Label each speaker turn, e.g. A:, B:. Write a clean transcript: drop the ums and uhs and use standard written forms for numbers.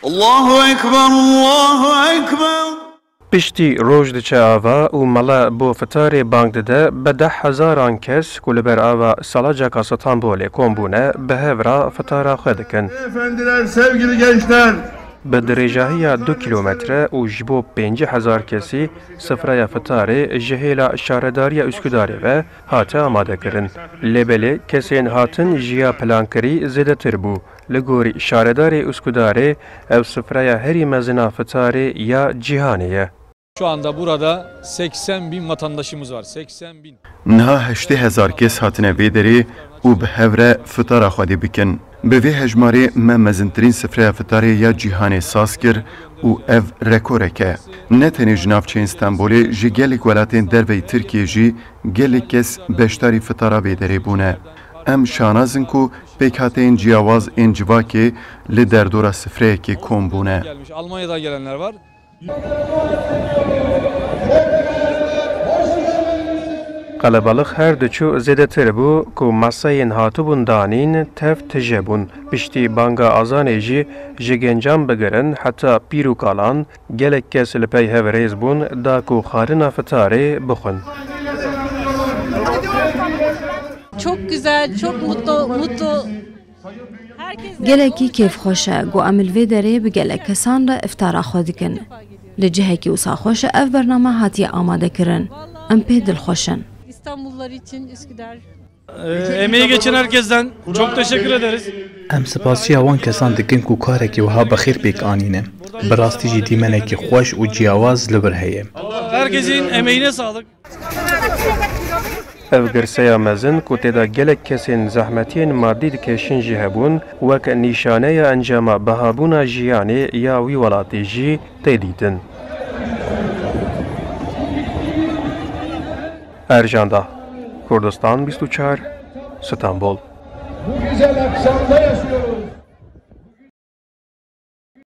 A: Allahu Ekber, Allahu Ekber.
B: پشتی روز دچه آوا و ملا بو فتار بانگ ده به 10,000 کس کل بر آوا سالاجا استانبول کومبونه به هورا فتارا خود کن.
C: Efendiler, sevgili gençler.
B: به درجه 2 کیلومتر و جبو 5,000 کسی سفره فتار جهیلا شارداری اسکوداری و هات آماده کرن. لبله کسین هاتن جیا پلانکری زده تر بو. لگوری شارداری اسکوداری او سفره هری مزنا فتاری یا جیهانیه.
D: Şu anda burada 80 bin vatandaşımız var. 80 bin.
E: Niha 80,000 kes hatine vederi û bi hevre fitara xwedî bikin. Bi vê hejmarê me mezintirîn sifreya fitarê ya cîhanê saz kir û ev rekorek e. Ne tenê ji navçeyên Stenbolê ji gelek welatên derveyî Tirkiye jî gelek kes beşdarî fitara vêderê bûne. Em şanazin ku pêkhateyên ciyawaz ên civakê li derdora sifreyekê kom bûne.
D: Gelmiş. Almanya'dan gelenler var.
B: قلبالخ هر دچو زده تر بو کو مساین هاتوبون دانین تف تجبون پشتی بانگا آزانه جی جگنجام بگرن حتی پیرو کالان گلک کس لپی هوریز بون دا کو خارنا فتاره بخون.
F: Çok güzel, çok mutlu.
G: gelekî kêfxweş e got em li vê derê bi gelek kesan re iftara xwe dikin. Li cihekî wisa xweş e ev bername hatiye amadekirin. Em pê dilxweş in.
F: İstanbullular için Üsküdar.
D: Emeği geçen herkesten çok teşekkür ederiz.
H: Em spasiya wan kesan dikin ku karekî wiha bi xêr pêk anîne. Bi rastî jî dîmenekî xweş û ciyawaz li bir heye.
D: Herkesin emeğine sağlık.
B: ev girseya mezin ku têda gelek kesên zehmetiyên madî dikeşin jî hebûn wek nîşaneya encama bihabûna jiyanê ya wî welatê jî tê dîtin. Erjanda, Kurdistan 24, İstanbul.
C: Bu güzel akşamda yaşıyoruz.